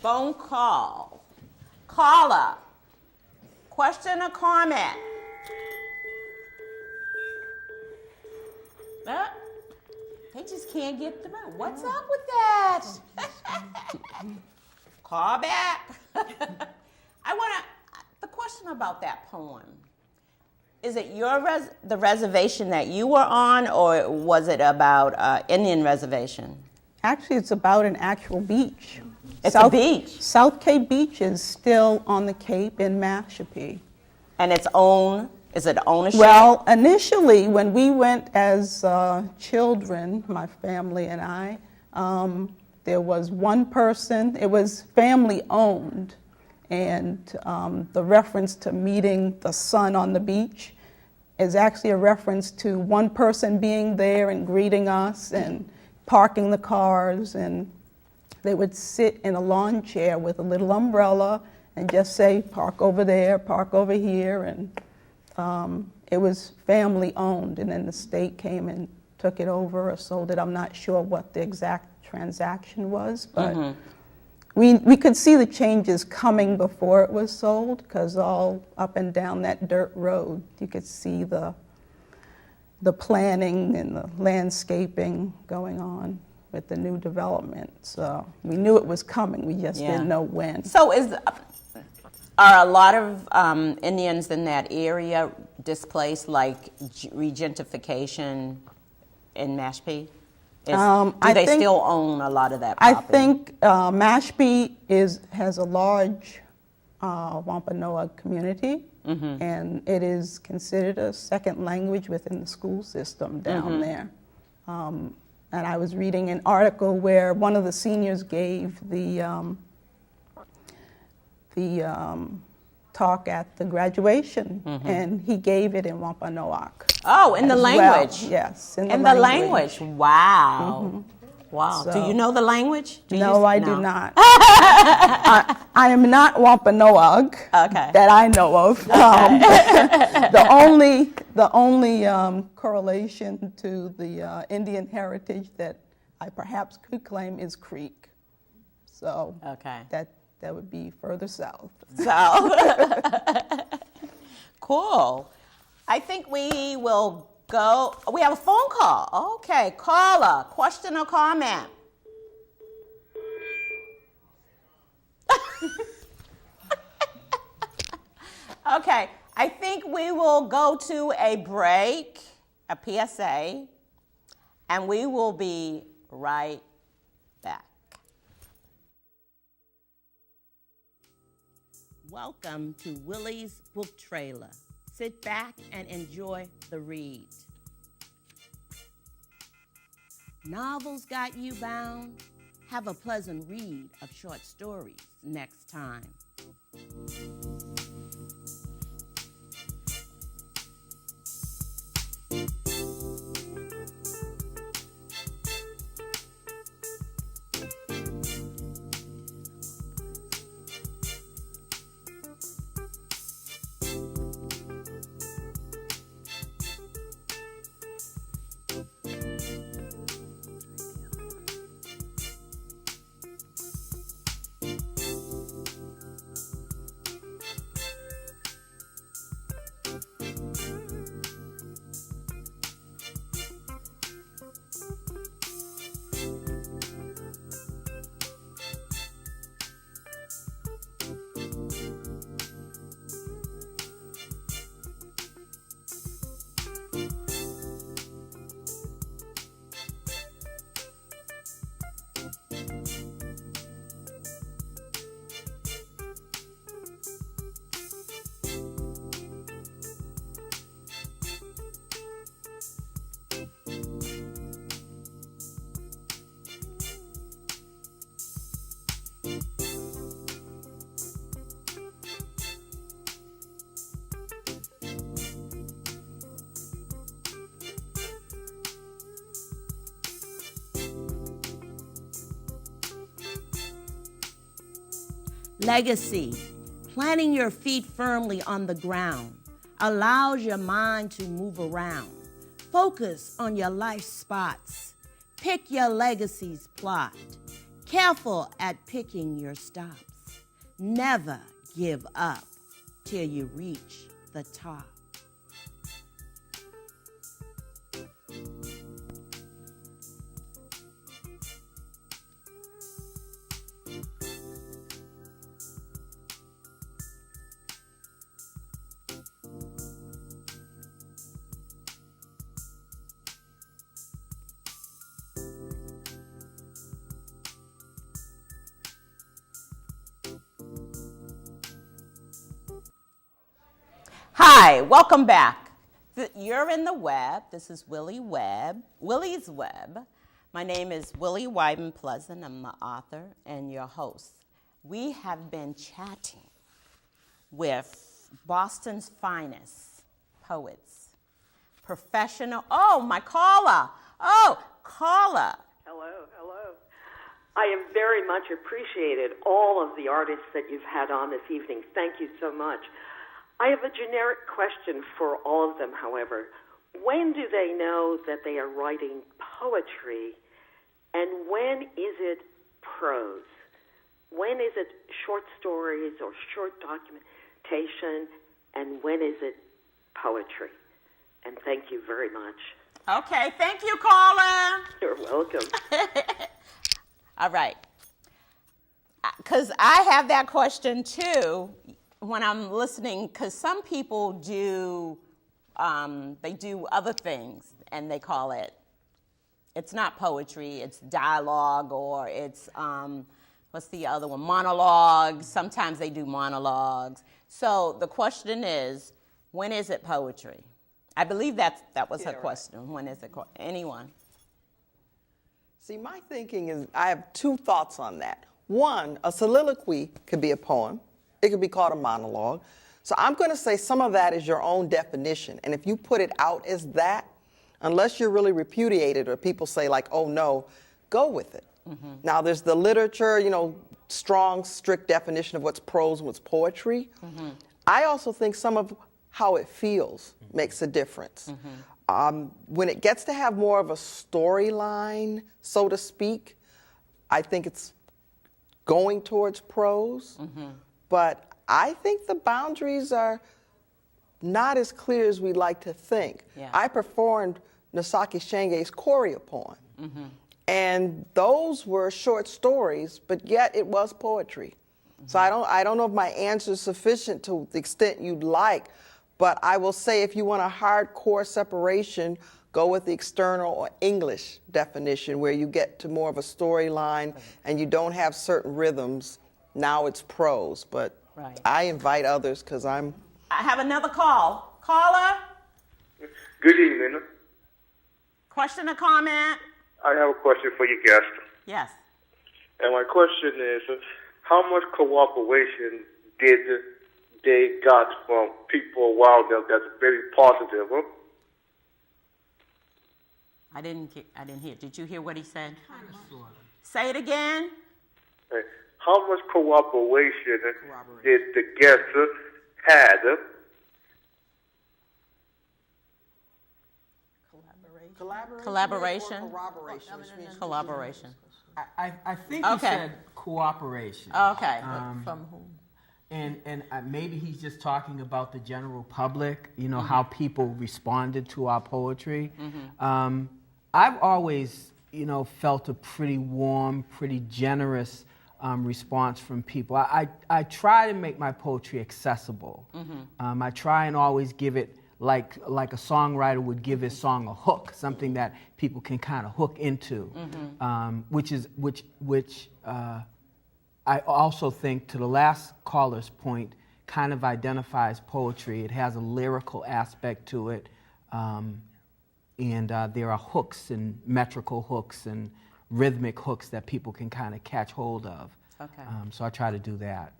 phone call. Caller, question or comment? They just can't get through. What's up with that? Call back. The question about that poem. Is it the reservation that you were on, or was it about Indian reservation? Actually, it's about an actual beach. It's a beach. South Cape Beach is still on the Cape in Mashpee. And is it ownership? Well, initially, when we went as children, my family and I, there was one person, it was family owned, and the reference to meeting the sun on the beach is actually a reference to one person being there and greeting us and parking the cars, and they would sit in a lawn chair with a little umbrella and just say, park over there, park over here, and it was family owned, and then the state came and took it over or sold it. I'm not sure what the exact transaction was, but we could see the changes coming before it was sold, because all up and down that dirt road, you could see the planning and the landscaping going on with the new development. So we knew it was coming, we just didn't know when. So are a lot of Indians in that area displaced, like regentrification in Mashpee? Do they still own a lot of that property? I think Mashpee has a large Wampanoag community, and it is considered a second language within the school system down there. And I was reading an article where one of the seniors gave the talk at the graduation, and he gave it in Wampanoag. Oh, in the language? Well. Yes, in the language. Wow. Wow. So, do you know the language? No, I do not. I am not Wampanoag that I know of. The only correlation to the Indian heritage that I perhaps could claim is Creek. So that would be further south. Cool. I think we will go. We have a phone call. Okay, caller, question or comment? Okay, I think we will go to a break, a PSA, and we will be right back. Welcome to Willie's Book Trailer. Sit back and enjoy the read. Novels got you bound? Have a pleasant read of short stories next time. Legacy, planting your feet firmly on the ground, allows your mind to move around. Focus on your life spots. Pick your legacy's plot. Careful at picking your stops. Never give up till you reach the top. Hi, welcome back. You're in the web. This is Willie's Web. My name is Willie Wideman-Pleasants. I'm the author and your host. We have been chatting with Boston's finest poets, professional. Oh, my caller. Oh, caller. Hello. I am very much appreciated all of the artists that you've had on this evening. Thank you so much. I have a generic question for all of them, however. When do they know that they are writing poetry, and when is it prose? When is it short stories or short documentation, and when is it poetry? And thank you very much. Okay, thank you, caller. You're welcome. All right. Because I have that question, too, when I'm listening, because some people do, they do other things, and they call it, it's not poetry, it's dialogue, or it's, what's the other one, monologues. Sometimes they do monologues. So the question is, when is it poetry? I believe that was her question. Right. When is it? Anyone? See, my thinking is, I have two thoughts on that. One, a soliloquy could be a poem. It could be called a monologue. So I'm going to say some of that is your own definition. And if you put it out as that, unless you're really repudiated or people say like, oh no, go with it. Mm-hmm. Now there's the literature, strong, strict definition of what's prose and what's poetry. Mm-hmm. I also think some of how it feels makes a difference. Mm-hmm. When it gets to have more of a storyline, so to speak, I think it's going towards prose. Mm-hmm. But I think the boundaries are not as clear as we'd like to think. Yeah. I performed Nosaki Shange's Korea poem. Mm-hmm. And those were short stories, but yet it was poetry. Mm-hmm. So I don't know if my answer is sufficient to the extent you'd like, but I will say if you want a hardcore separation, go with the external or English definition where you get to more of a storyline and you don't have certain rhythms. Now it's prose, but right. I invite others because I have another call. Caller? Good evening. Question or comment? I have a question for your guest. Yes. And my question is, how much cooperation did they got from people around them that's very positive? Huh? I didn't hear. Did you hear what he said? Say it again. Hey. How much cooperation did the guest had? Collaboration. Collaboration. I think he said cooperation. Okay. From whom? And maybe he's just talking about the general public. How people responded to our poetry. Mm-hmm. I've always, felt a pretty warm, pretty generous response from people. I try to make my poetry accessible. Mm-hmm. I try and always give it like a songwriter would give his song a hook, something that people can kind of hook into, mm-hmm. which I also think, to the last caller's point, kind of identifies poetry. It has a lyrical aspect to it, and there are hooks and metrical hooks and rhythmic hooks that people can kind of catch hold of. Okay. So I try to do that.